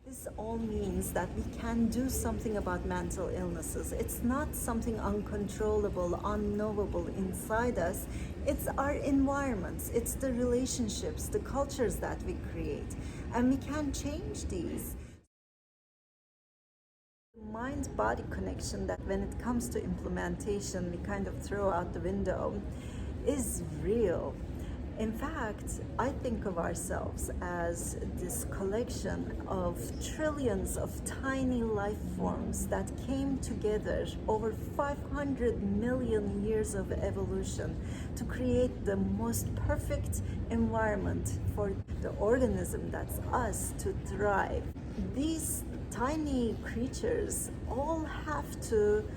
This all means that we can do something about mental illnesses. It's not something uncontrollable, unknowable inside us. It's our environments, it's the relationships, the cultures that we create, and we can change these. Mind-body connection that when it comes to implementation we kind of throw out the window is real. In fact, I think of ourselves as this collection of trillions of tiny life forms that came together over 500 million years of evolution to create the most perfect environment for the organism that's us to thrive. These tiny creatures all have to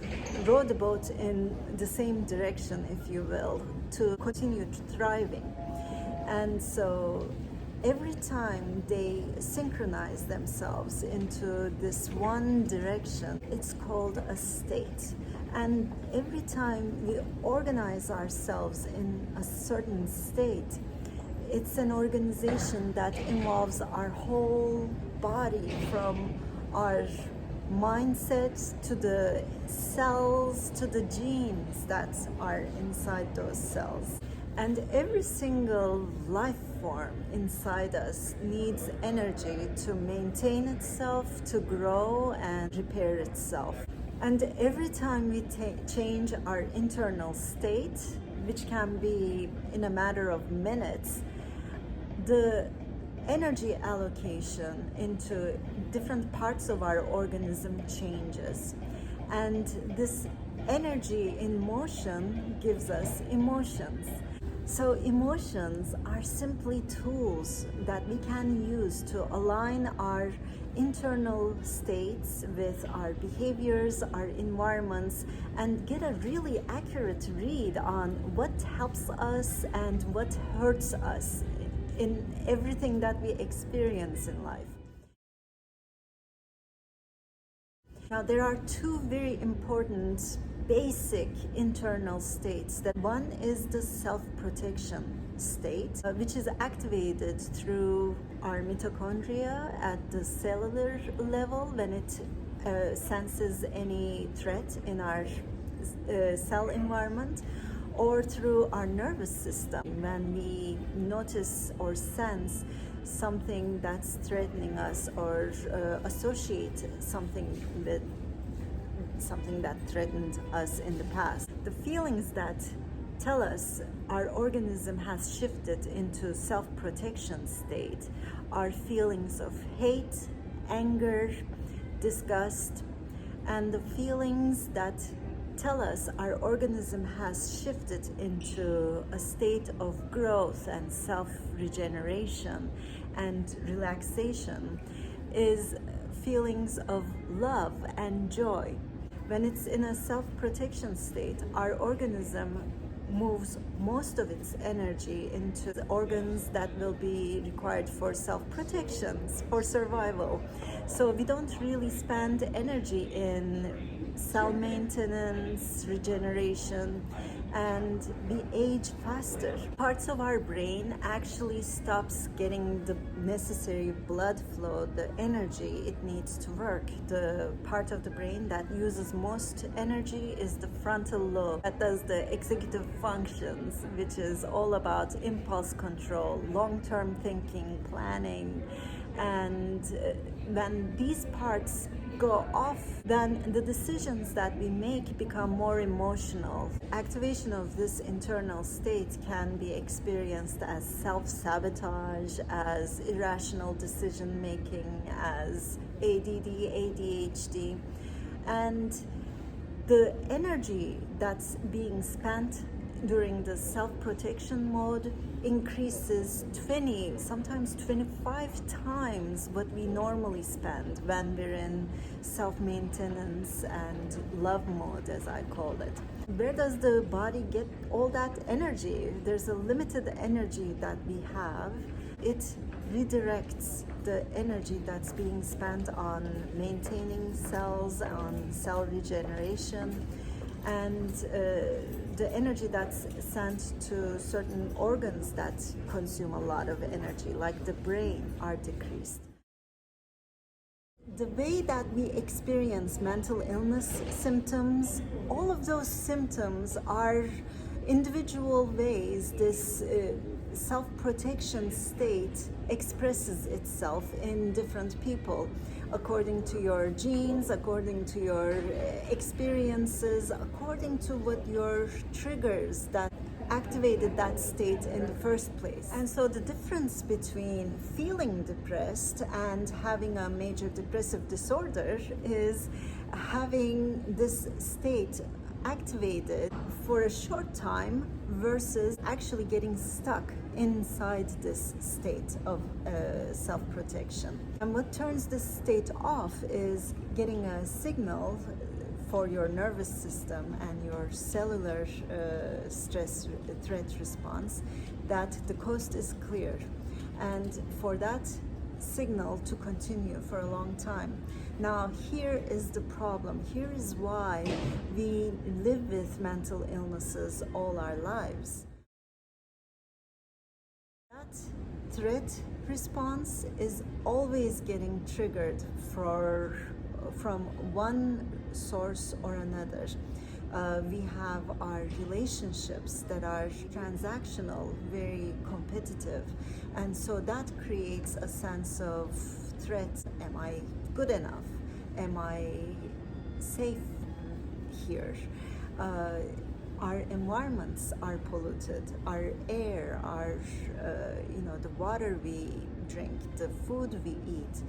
row the boat in the same direction, if you will, to continue thriving. And so every time they synchronize themselves into this one direction, it's called a state. And every time we organize ourselves in a certain state, it's an organization that involves our whole body, from our mindset to the cells to the genes that are inside those cells. And every single life form inside us needs energy to maintain itself, to grow and repair itself. And every time we change our internal state, which can be in a matter of minutes, the energy allocation into different parts of our organism changes. And this energy in motion gives us emotions. So emotions are simply tools that we can use to align our internal states with our behaviors, our environments, and get a really accurate read on what helps us and what hurts us in everything that we experience in life. Now, there are two very important basic internal states. That one is the self-protection state, which is activated through our mitochondria at the cellular level when it senses any threat in our cell environment, or through our nervous system when we notice or sense something that's threatening us, or associate something with something that threatened us in the past. The feelings that tell us our organism has shifted into self-protection state are feelings of hate, anger, disgust, and the feelings that tell us our organism has shifted into a state of growth and self-regeneration and relaxation is feelings of love and joy. When it's in a self-protection state, our organism moves most of its energy into the organs that will be required for self-protection, for survival. So we don't really spend energy in cell maintenance, regeneration, and we age faster. Parts of our brain actually stops getting the necessary blood flow, the energy it needs to work. The part of the brain that uses most energy is the frontal lobe, that does the executive functions, which is all about impulse control, long-term thinking, planning. And when these parts go off, then the decisions that we make become more emotional. Activation of this internal state can be experienced as self-sabotage, as irrational decision making, as ADD, ADHD. And the energy that's being spent during the self-protection mode increases 20, sometimes 25 times what we normally spend when we're in self-maintenance and love mode, as I call it. Where does the body get all that energy? There's a limited energy that we have. It redirects the energy that's being spent on maintaining cells, on cell regeneration, and the energy that's sent to certain organs that consume a lot of energy, like the brain, are decreased. The way that we experience mental illness symptoms, all of those symptoms are individual ways this self-protection state expresses itself in different people according to your genes, according to your experiences, according to what your triggers that activated that state in the first place. And so the difference between feeling depressed and having a major depressive disorder is having this state activated for a short time versus actually getting stuck inside this state of self-protection. And what turns this state off is getting a signal for your nervous system and your cellular stress threat response that the coast is clear, and for that signal to continue for a long time. Now here is the problem. Here is why we live with mental illnesses all our lives. That threat response is always getting triggered from one source or another. We have our relationships that are transactional, very competitive, and so that creates a sense of threat. Am I good enough? Am I safe here? Our environments are polluted. Our air, the water we drink, the food we eat,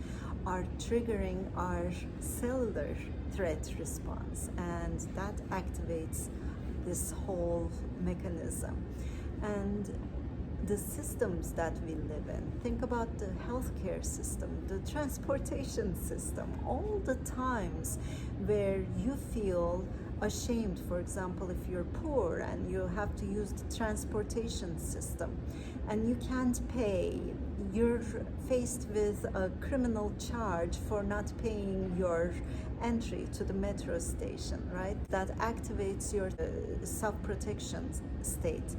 are triggering our cellular threat response, and that activates this whole mechanism. And the systems that we live in, think about the healthcare system, the transportation system, all the times where you feel ashamed, for example, if you're poor and you have to use the transportation system and you can't pay, you're faced with a criminal charge for not paying your entry to the metro station, right? That activates your self-protection state.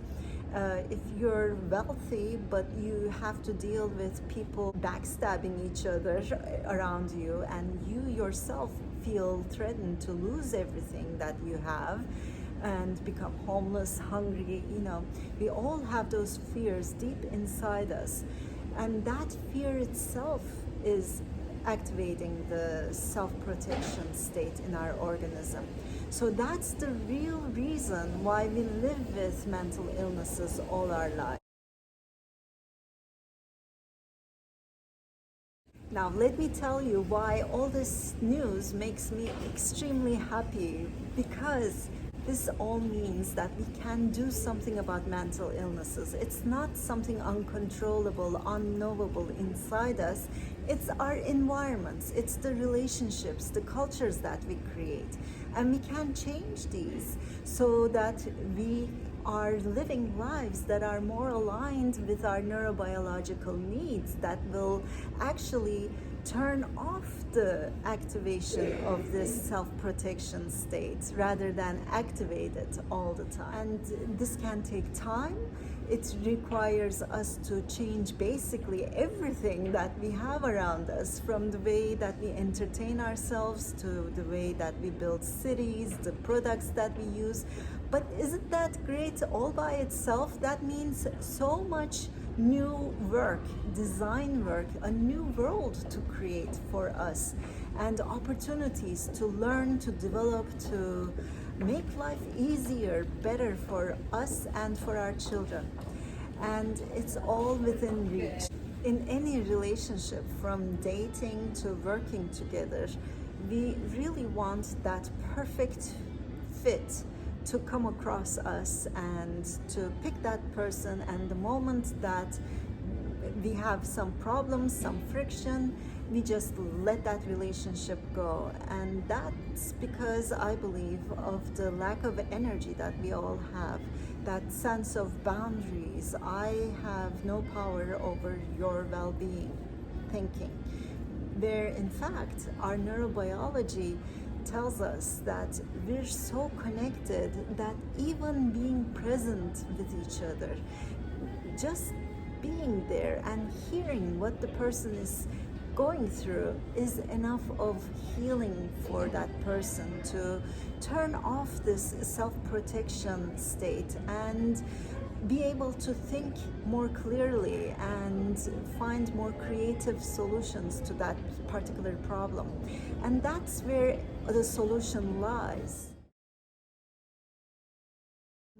If you're wealthy but you have to deal with people backstabbing each other around you, and you yourself feel threatened to lose everything that you have and become homeless, hungry, we all have those fears deep inside us, and that fear itself is activating the self-protection state in our organism. So that's the real reason why we live with mental illnesses all our lives. Now, let me tell you why all this news makes me extremely happy, because this all means that we can do something about mental illnesses. It's not something uncontrollable, unknowable inside us. It's our environments, it's the relationships, the cultures that we create. And we can change these so that we are living lives that are more aligned with our neurobiological needs, that will actually turn off the activation of this self-protection state rather than activate it all the time. And this can take time. It requires us to change basically everything that we have around us, from the way that we entertain ourselves to the way that we build cities, the products that we use. But isn't that great all by itself? That means so much new work, design work, a new world to create for us, and opportunities to learn, to develop, to make life easier, better for us and for our children. And it's all within reach. In any relationship, from dating to working together, we really want that perfect fit to come across us and to pick that person, and the moment that we have some problems, some friction, we just let that relationship go. And that's because I believe of the lack of energy that we all have, that sense of boundaries. I have no power over your well-being thinking, where in fact our neurobiology tells us that we're so connected that even being present with each other, just being there and hearing what the person is going through is enough of healing for that person to turn off this self-protection state and be able to think more clearly and find more creative solutions to that particular problem. And that's where the solution lies.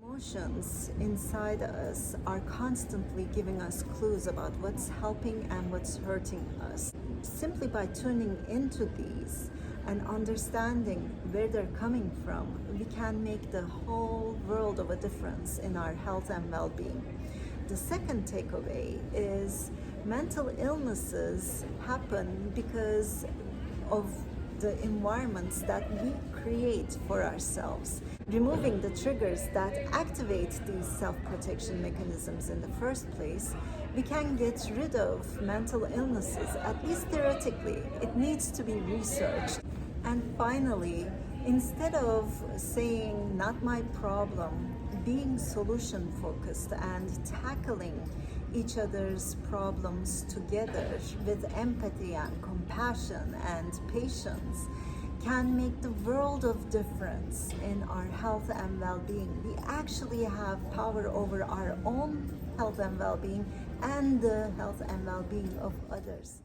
Emotions inside us are constantly giving us clues about what's helping and what's hurting us. Simply by tuning into these and understanding where they're coming from, we can make the whole world of a difference in our health and well-being. The second takeaway is mental illnesses happen because of the environments that we create for ourselves. Removing the triggers that activate these self-protection mechanisms in the first place, we can get rid of mental illnesses, at least theoretically. It needs to be researched. And finally, instead of saying, not my problem, being solution focused and tackling each other's problems together with empathy and compassion and patience can make the world of difference in our health and well-being. We actually have power over our own health and well-being and the health and well-being of others.